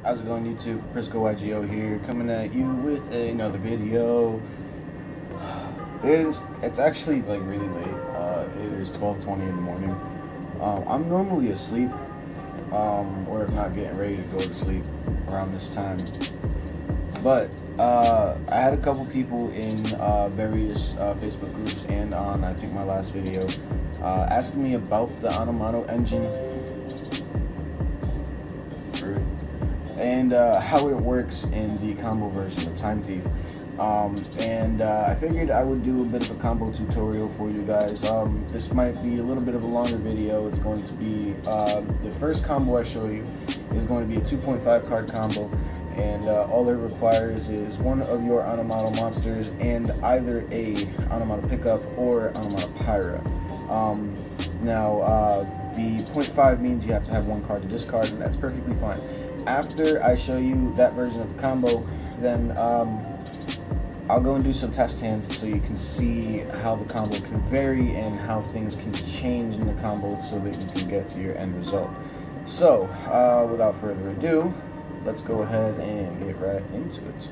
How's it going, YouTube? Prisco YGO here, coming at you with another video. It's actually like really late. It is 12:20 in the morning. I'm normally asleep, or if not, getting ready to go to sleep around this time. But I had a couple people in various Facebook groups and on, I think, my last video asking me about the Onomato engine and how it works in the combo version of Time Thief. I figured I would do a bit of a combo tutorial for you guys. This might be a little bit of a longer video. It's going to be the first combo I show you is going to be a 2.5 card combo, and all it requires is one of your Onomato monsters and either a Onomato pickup or Onomato Pyra. The 0.5 means you have to have one card to discard, and that's perfectly fine. After I show you that version of the combo, then I'll go and do some test hands so you can see how the combo can vary and how things can change in the combo so that you can get to your end result. So, without further ado, let's go ahead and get right into it.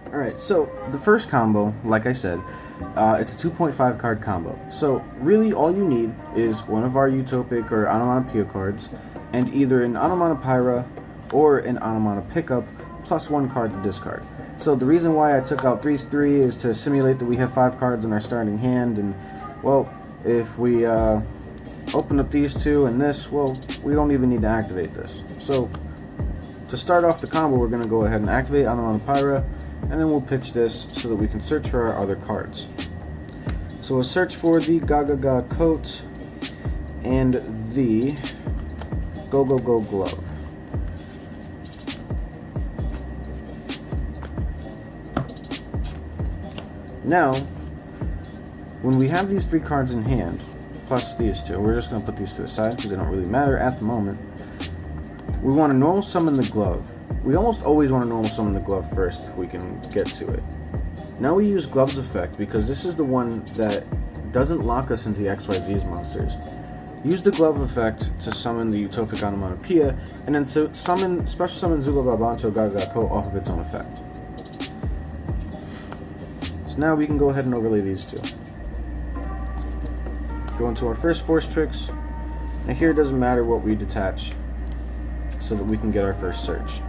Alright, so the first combo, like I said, it's a 2.5 card combo. So really all you need is one of our Utopic or Onomatopoeia cards and either an Onomato Pyra or an Onomato pickup plus one card to discard. So the reason why I took out 3 is to simulate that we have 5 cards in our starting hand, and well, if we open up these two and this, well, we don't even need to activate this. So to start off the combo, we're going to go ahead and activate Onomato Pyra, and then we'll pitch this so that we can search for our other cards. So we'll search for the Gaga Coat and the Go Glove. Now, when we have these 3 cards in hand, plus these 2, we're just going to put these to the side because they don't really matter at the moment. We want to normal summon the glove. We almost always want to normal summon the glove first if we can get to it. Now we use Glove's effect because this is the one that doesn't lock us into the XYZ's monsters. Use the glove effect to summon the Utopic Onomatopoeia, and then special summon Zuba Babancho Gagako off of its own effect. So now we can go ahead and overlay these 2. Go into our first force tricks, and here it doesn't matter what we detach so that we can get our first search.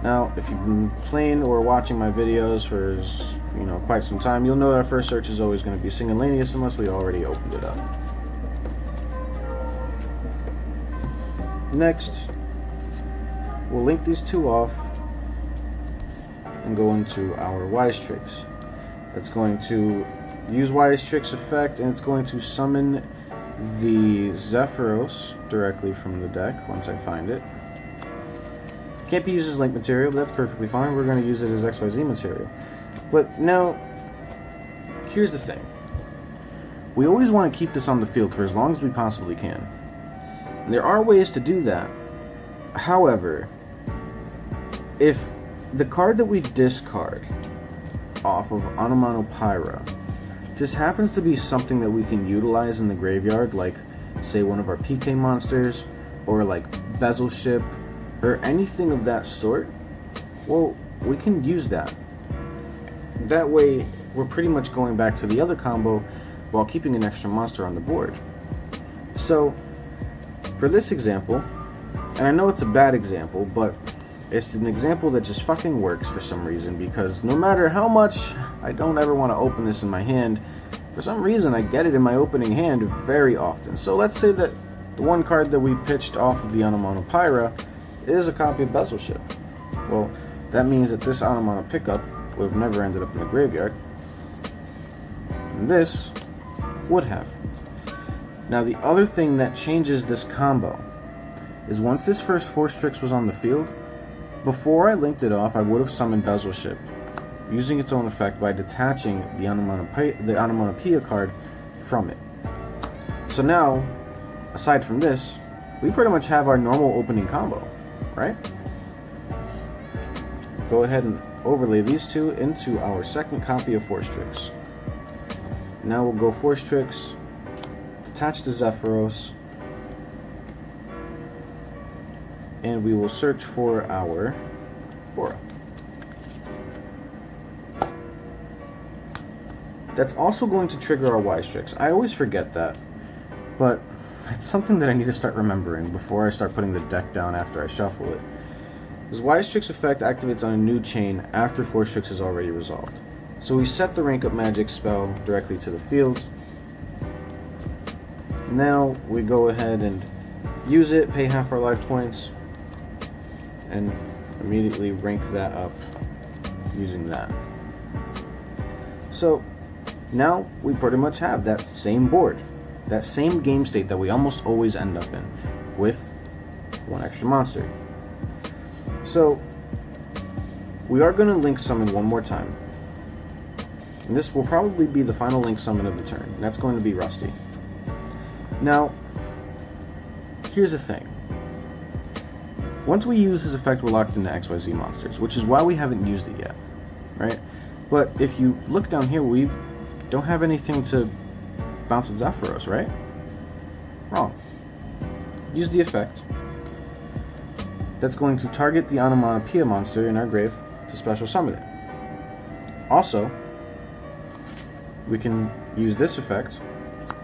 Now, if you've been playing or watching my videos for quite some time, you'll know our first search is always going to be Singulanius unless we already opened it up. Next, we'll link these 2 off and go into our Wise Tricks. It's going to use Wise Tricks effect, and it's going to summon the Zephyros directly from the deck once I find it. Can't be used as link material, but that's perfectly fine. We're going to use it as XYZ material. But now, here's the thing. We always want to keep this on the field for as long as we possibly can. And there are ways to do that. However, if the card that we discard off of Onomato Pyra just happens to be something that we can utilize in the graveyard, like, say, one of our PK monsters, or like Bezel Ship, or anything of that sort, well, we can use that. That way, we're pretty much going back to the other combo while keeping an extra monster on the board. So, for this example, and I know it's a bad example, but it's an example that just fucking works for some reason, because no matter how much I don't ever want to open this in my hand, for some reason I get it in my opening hand very often. So let's say that the one card that we pitched off of the Onomato Pyra is a copy of Bezel Ship. Well, that means that this Onomato pickup would have never ended up in the graveyard, and this would have. Now, the other thing that changes this combo is once this first Force Tricks was on the field, before I linked it off, I would have summoned Bezel Ship, using its own effect by detaching the Onomatopoeia card from it. So now, aside from this, we pretty much have our normal opening combo, right? Go ahead and overlay these 2 into our second copy of Force Tricks. Now we'll go Force Tricks, detach the Zephyros, and we will search for our Bora. That's also going to trigger our Wise Tricks. I always forget that, but it's something that I need to start remembering before I start putting the deck down after I shuffle it. This Wise Tricks effect activates on a new chain after Force Tricks is already resolved. So we set the Rank Up Magic spell directly to the field. Now we go ahead and use it, pay half our life points, and immediately rank that up using that. So now we pretty much have that same board, that same game state that we almost always end up in, with one extra monster. So we are going to link summon one more time. And this will probably be the final link summon of the turn. And that's going to be Rusty. Now, here's the thing. Once we use his effect, we're locked into XYZ monsters, which is why we haven't used it yet, right? But if you look down here, we don't have anything to bounce with Zephyros, right? Wrong. Use the effect. That's going to target the Onomato monster in our grave to special summon it. Also, we can use this effect,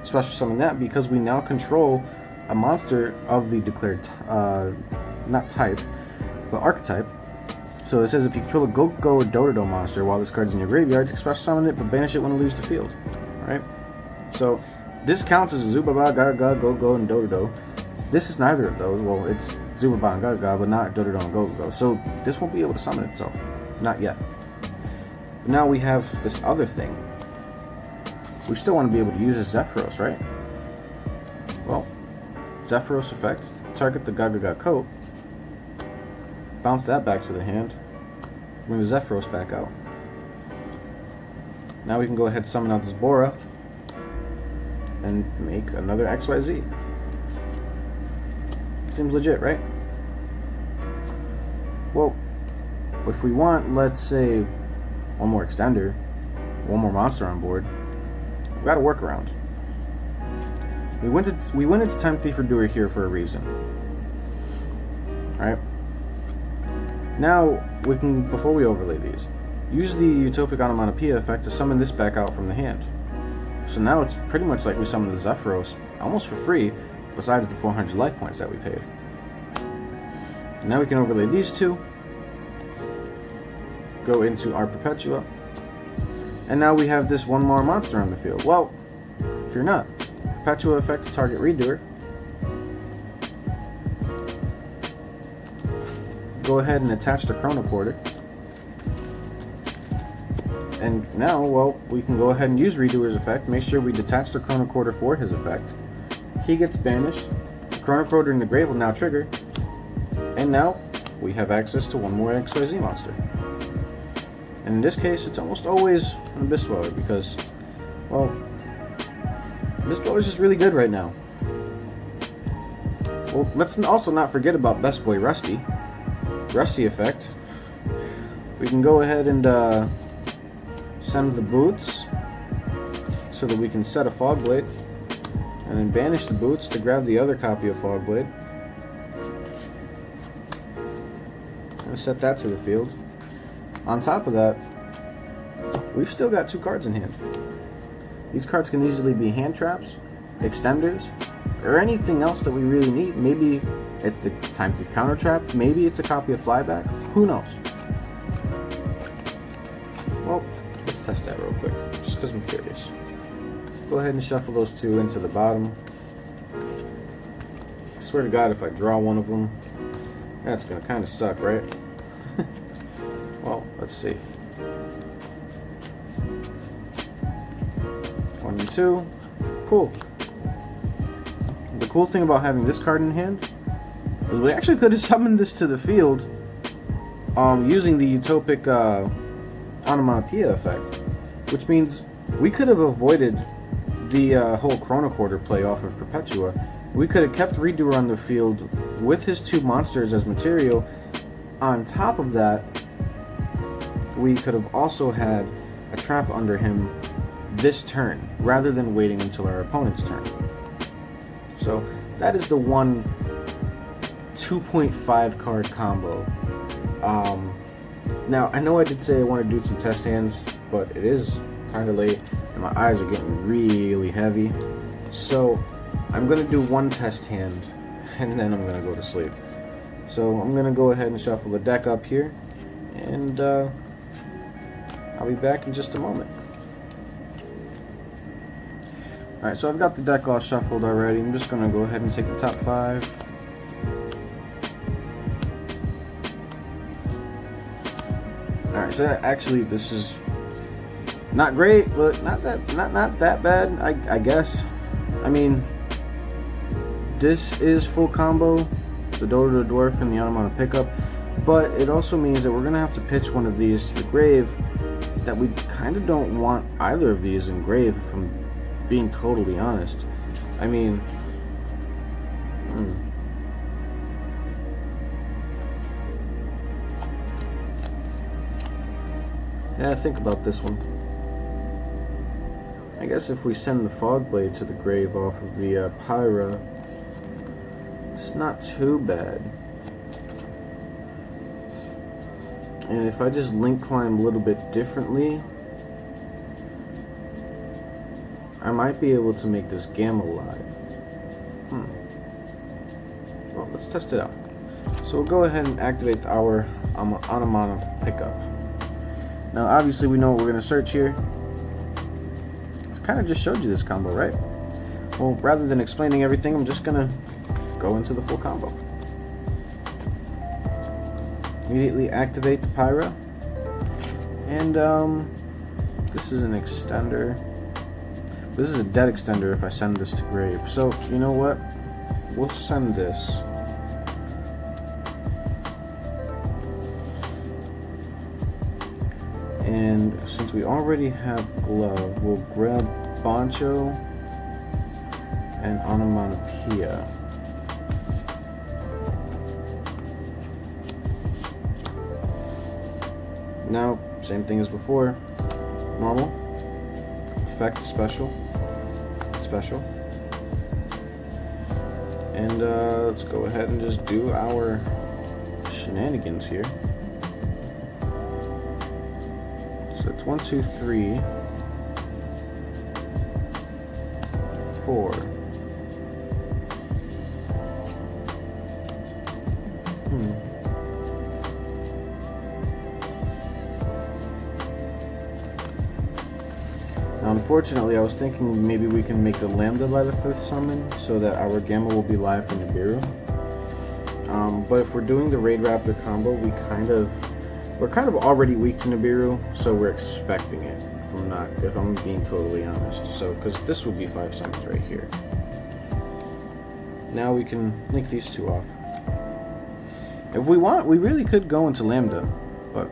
special summon that, because we now control a monster of the declared, not type, but archetype. So it says if you control a Go-Go or Dododo monster while this card's in your graveyard, special summon it, but banish it when it leaves the field. Alright? So this counts as Zubaba, Gaga, Go-Go, and Dododo. This is neither of those. Well, it's Zubaba and Gaga, but not Dododo and Go-Go. So this won't be able to summon itself. Not yet. But now we have this other thing. We still want to be able to use this Zephyros, right? Well, Zephyros effect, target the Gaga coat, bounce that back to the hand, bring the Zephyros back out. Now we can go ahead and summon out this Bora and make another XYZ. Seems legit, right? Well, if we want, let's say, one more extender, one more monster on board, we got a workaround. We went into Time Thief or Doer here for a reason. Alright? Now, we can, before we overlay these, use the Utopic Onomatopoeia effect to summon this back out from the hand. So now it's pretty much like we summoned the Zephyros almost for free, besides the 400 life points that we paid. Now we can overlay these two, go into our Perpetua, and now we have this one more monster on the field. Well, if you're not, Perpetua effect to target Redoer. Go ahead and attach the Chrono Quarter. And now, well, we can go ahead and use Redoer's effect. Make sure we detach the Chrono Quarter for his effect. He gets banished. Chrono Quarter in the grave will now trigger. And now, we have access to one more XYZ monster. And in this case, it's almost always an Abyss Dweller because, well, Abyss Dweller is just really good right now. Well, let's also not forget about Best Boy Rusty. Rusty effect. We can go ahead and send the boots so that we can set a Fogblade, and then banish the boots to grab the other copy of Fogblade, and set that to the field. On top of that, we've still got two cards in hand. These cards can easily be hand traps, extenders, or anything else that we really need. Maybe it's the Time Thief counter trap, maybe it's a copy of Flyback, who knows? Well, let's test that real quick, just because I'm curious. Go ahead and shuffle those two into the bottom. I swear to God, if I draw one of them, that's gonna kind of suck, right? Well, let's see. 1 and 2. Cool. The cool thing about having this card in hand is we actually could have summoned this to the field using the Utopic Onomatopoeia effect, which means we could have avoided the whole Chrono Quarter play off of Perpetua. We could have kept Redoer on the field with his two monsters as material. On top of that, we could have also had a trap under him this turn rather than waiting until our opponent's turn. So that is the one 2.5 card combo. Now I know I did say I want to do some test hands, but it is kind of late and my eyes are getting really heavy, so I'm gonna do one test hand and then I'm gonna go to sleep. So I'm gonna go ahead and shuffle the deck up here, and I'll be back in just a moment. Alright, so I've got the deck all shuffled already. I'm just gonna go ahead and take the top 5. Alright, so actually this is not great, but not that bad, I guess. I mean, this is full combo, the Dodo the Dwarf and the Onomato pickup, but it also means that we're gonna have to pitch one of these to the grave that we kind of don't want either of these in grave, if I'm being totally honest. I mean, yeah, think about this one. I guess if we send the Fog Blade to the grave off of the Pyra, it's not too bad. And if I just link climb a little bit differently, I might be able to make this Gamma live. Well, let's test it out. So we'll go ahead and activate our Onomato pickup. Now obviously we know what we're going to search here. I've kind of just showed you this combo, right? Well, rather than explaining everything, I'm just going to go into the full combo. Immediately activate the Pyra. And this is an extender. This is a dead extender if I send this to grave. So, you know what? We'll send this. And since we already have Glove, we'll grab Boncho and Onomatopoeia. Now, same thing as before. Normal. Effect, special. And let's go ahead and just do our shenanigans here. So it's 1, 2, 3, 4. Now, unfortunately, I was thinking maybe we can make the Lambda by the 5th summon so that our Gamma will be live for Nibiru. But if we're doing the Raid Raptor combo, we're kind of already weak to Nibiru, so we're expecting it. If I'm being totally honest. So, because this will be 5 summons right here. Now we can link these two off. If we want, we really could go into Lambda, but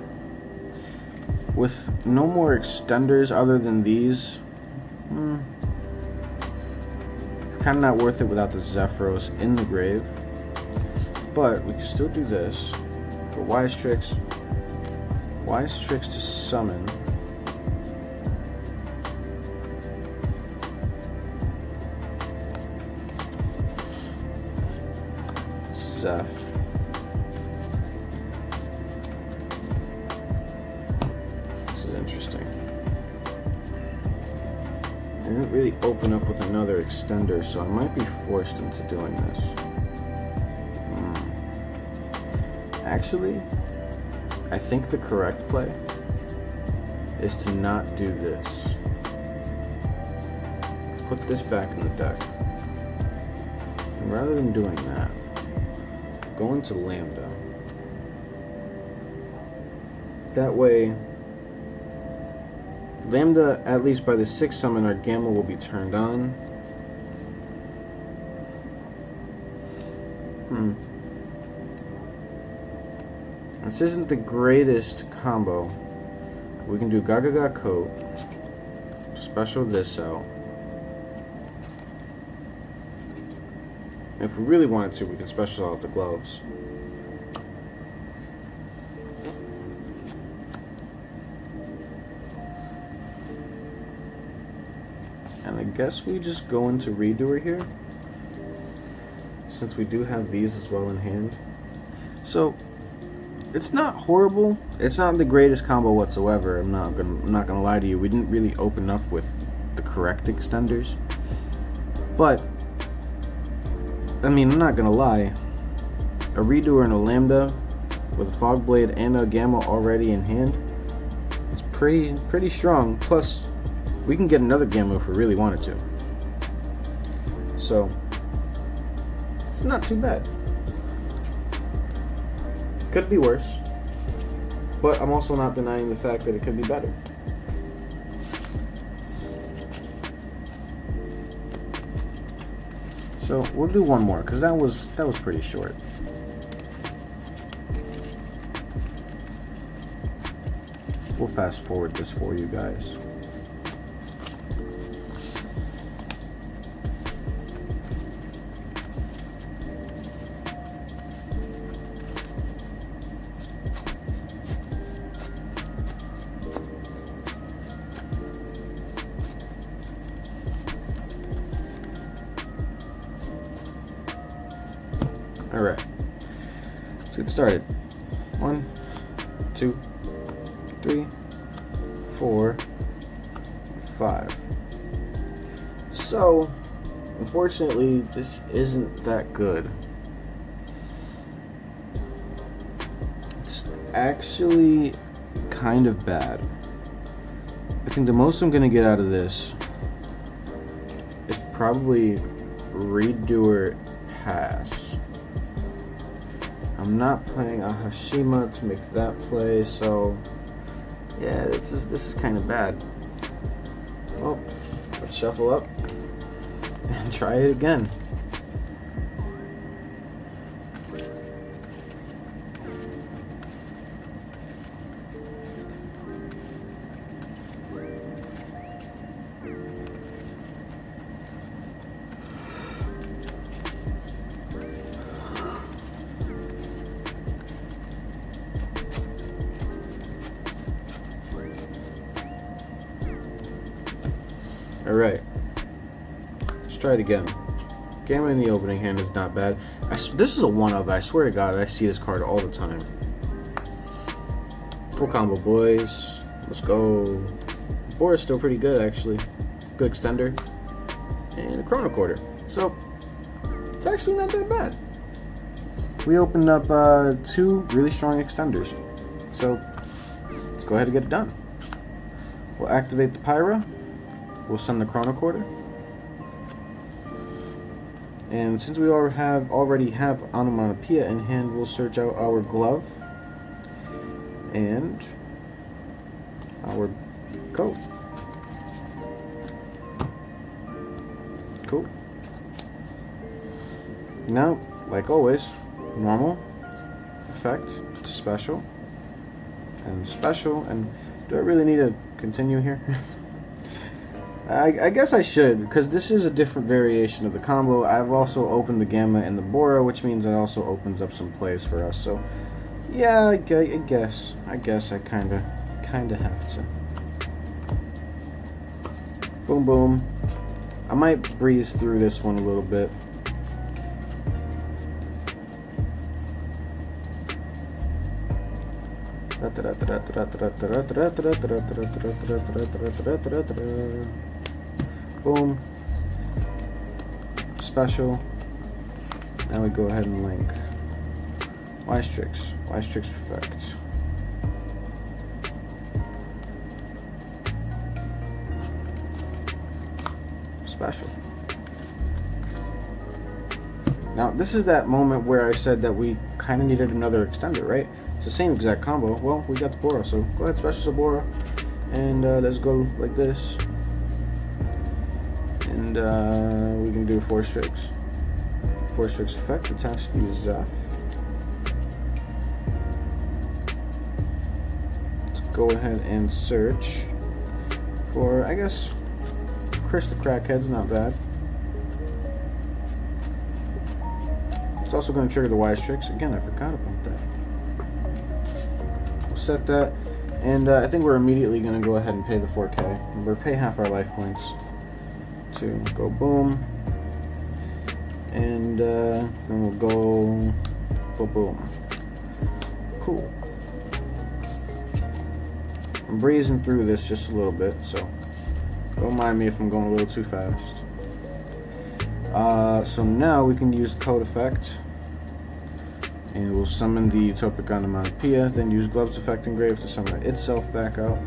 with no more extenders other than these, kind of not worth it without the Zephyros in the grave. But we can still do this. For Wise Tricks to summon. Zeph. This is interesting. I didn't really open up with another extender, so I might be forced into doing this. Actually, I think the correct play is to not do this. Let's put this back in the deck. And rather than doing that, go into Lambda. That way, Lambda, at least by the 6th summon, our Gamma will be turned on. This isn't the greatest combo. We can do Gaga Coat, special this out. If we really wanted to, we can special out the gloves. And I guess we just go into Redoer here, since we do have these as well in hand. So it's not horrible. It's not the greatest combo whatsoever. I'm not gonna lie to you. We didn't really open up with the correct extenders, but I mean, I'm not gonna lie. A Redoer and a Lambda with a Fog Blade and a Gamma already in hand, it's pretty strong. Plus, we can get another Gamma if we really wanted to. So it's not too bad. Could be worse, but I'm also not denying the fact that it could be better. So we'll do one more because that was pretty short. We'll fast forward this for you guys. Alright, let's get started. 1, 2, 3, 4, 5. So, unfortunately, this isn't that good. It's actually kind of bad. I think the most I'm going to get out of this is probably Redoer Pass. I'm not playing a Hashima to make that play, so yeah, this is kind of bad. Well, let's shuffle up and try it again. Alright, let's try it again. Gamma in the opening hand is not bad. This is a one of, I swear to God, I see this card all the time. Full combo, boys. Let's go. Bora's still pretty good, actually. Good extender. And a Chrono Quarter. So, it's actually not that bad. We opened up 2 really strong extenders. So, let's go ahead and get it done. We'll activate the Pyra. We'll send the Chrono Quarter. And since we already have Onomatopoeia in hand, we'll search out our glove and our coat. Cool. Now, like always, normal, effect, special, and special. And do I really need to continue here? I guess I should, because this is a different variation of the combo. I've also opened the Gamma and the Bora, which means it also opens up some plays for us. So, yeah, I guess I kind of have to. Boom, boom. I might breeze through this one a little bit. Boom. Special. Now we go ahead and link. LtxPrisco effect. Special. Now this is that moment where I said that we kind of needed another extender, right? It's the same exact combo. Well, we got the Bora, so go ahead, special Bora, and let's go like this. And we can do 4 Strix. 4 Strix effect, attach the Zeph. Let's go ahead and search for, I guess, Chris the Crackhead's not bad. It's also going to trigger the LtxPrisco. Again, I forgot about that. We'll set that, and I think we're immediately going to go ahead and pay the 4K. We'll pay half our life points. 2, go boom, and then we'll go boom. Cool. I'm breezing through this just a little bit, so don't mind me if I'm going a little too fast. So now we can use code effect, and we'll summon the Utopic Onomatopoeia, then use gloves effect engrave to summon itself back out.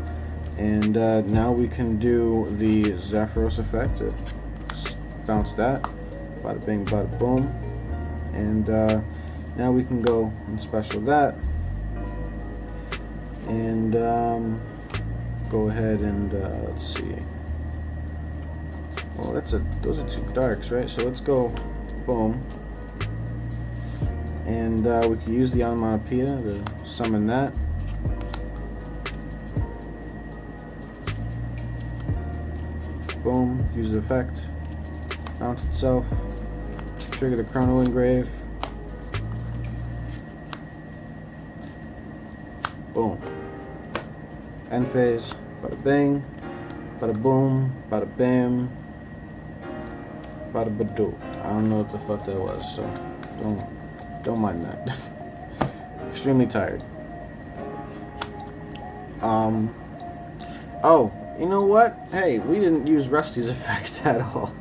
And now we can do the Zephyros effect to bounce that, bada bing, bada boom. And now we can go and special that, and go ahead and let's see. Well, those are 2 darks, right? So let's go boom, and we can use the Onomatopoeia to summon that. Boom, use the effect, bounce itself, trigger the Chrono Engrave. Boom. End phase, bada bing, bada boom, bada bam, bada badoo. I don't know what the fuck that was, so don't mind that. Extremely tired. Oh, you know what? Hey, we didn't use Rusty's effect at all.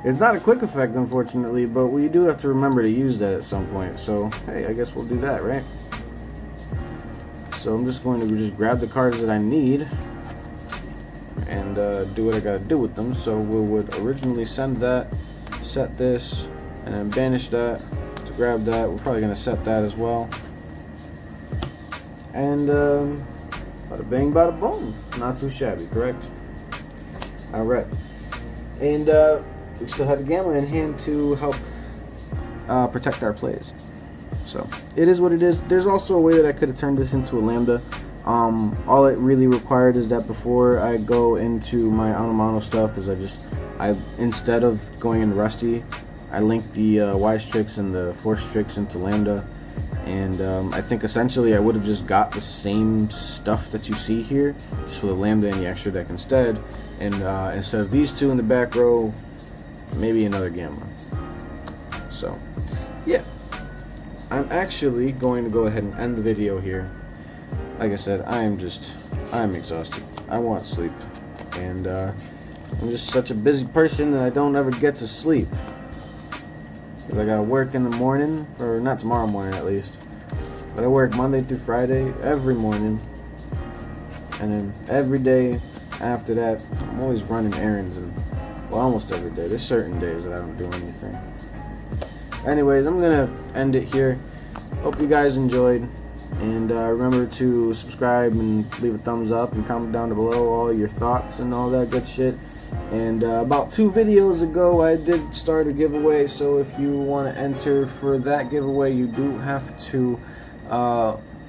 It's not a quick effect, unfortunately, but we do have to remember to use that at some point. So, hey, I guess we'll do that, right? So I'm just going to just grab the cards that I need and do what I gotta do with them. So we would originally send that, set this, and then banish that to grab that. We're probably gonna set that as well. And bada bang, bada boom. Not too shabby, correct? Alright. And we still have the Gamma in hand to help protect our plays. So it is what it is. There's also a way that I could have turned this into a Lambda. All it really required is that before I go into my Onomato stuff, is I instead of going into Rusty, I link the Wise Tricks and the Force Tricks into Lambda. And I think essentially I would have just got the same stuff that you see here, just with a Lambda in the extra deck instead. And instead of these 2 in the back row, maybe another Gamma. So yeah, I'm actually going to go ahead and end the video here. Like I said, I'm exhausted. I want sleep. And I'm just such a busy person that I don't ever get to sleep. Because I gotta work in the morning, or not tomorrow morning at least. But I work Monday through Friday, every morning. And then every day after that, I'm always running errands. And, well, almost every day. There's certain days that I don't do anything. Anyways, I'm gonna end it here. Hope you guys enjoyed, and remember to subscribe and leave a thumbs up and comment down below all your thoughts and all that good shit. And about 2 videos ago I did start a giveaway, so if you want to enter for that giveaway, you do have to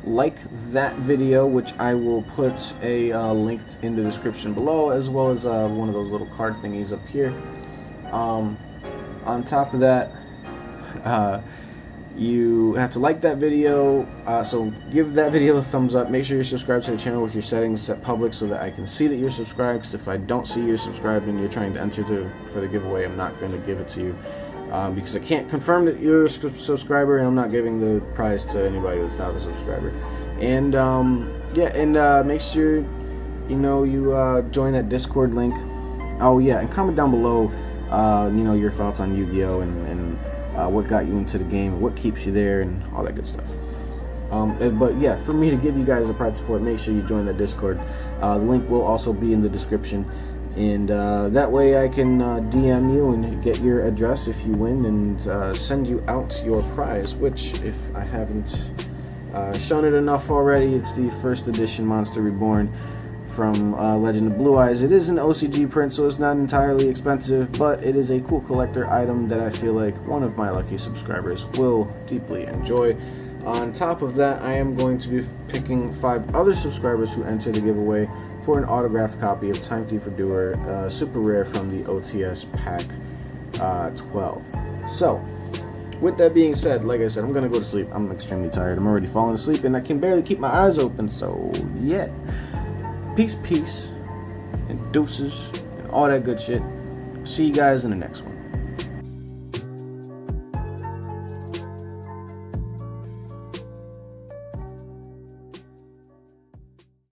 like that video, which I will put a link in the description below, as well as one of those little card thingies up here. On top of that, you have to like that video, so give that video a thumbs up. Make sure you're subscribed to the channel with your settings set public so that I can see that you're subscribed, because if I don't see you're subscribed and you're trying to enter for the giveaway, I'm not going to give it to you, because I can't confirm that you're a subscriber, and I'm not giving the prize to anybody that's not a subscriber. And yeah, and make sure you join that Discord link. Oh yeah, and comment down below your thoughts on Yu-Gi-Oh! and what got you into the game, what keeps you there, and all that good stuff. But yeah, for me to give you guys a prize support, make sure you join that Discord. The link will also be in the description, and that way I can DM you and get your address if you win, and send you out your prize, which, if I haven't shown it enough already, it's the first edition Monster Reborn from Legend of Blue Eyes. It is an OCG print, so it's not entirely expensive, but it is a cool collector item that I feel like one of my lucky subscribers will deeply enjoy. On top of that, I am going to be picking 5 other subscribers who enter the giveaway for an autographed copy of Time Thief Doer, super rare from the OTS pack 12. So, with that being said, like I said, I'm gonna go to sleep. I'm extremely tired. I'm already falling asleep, and I can barely keep my eyes open, so yeah. Peace, and deuces, and all that good shit. See you guys in the next one.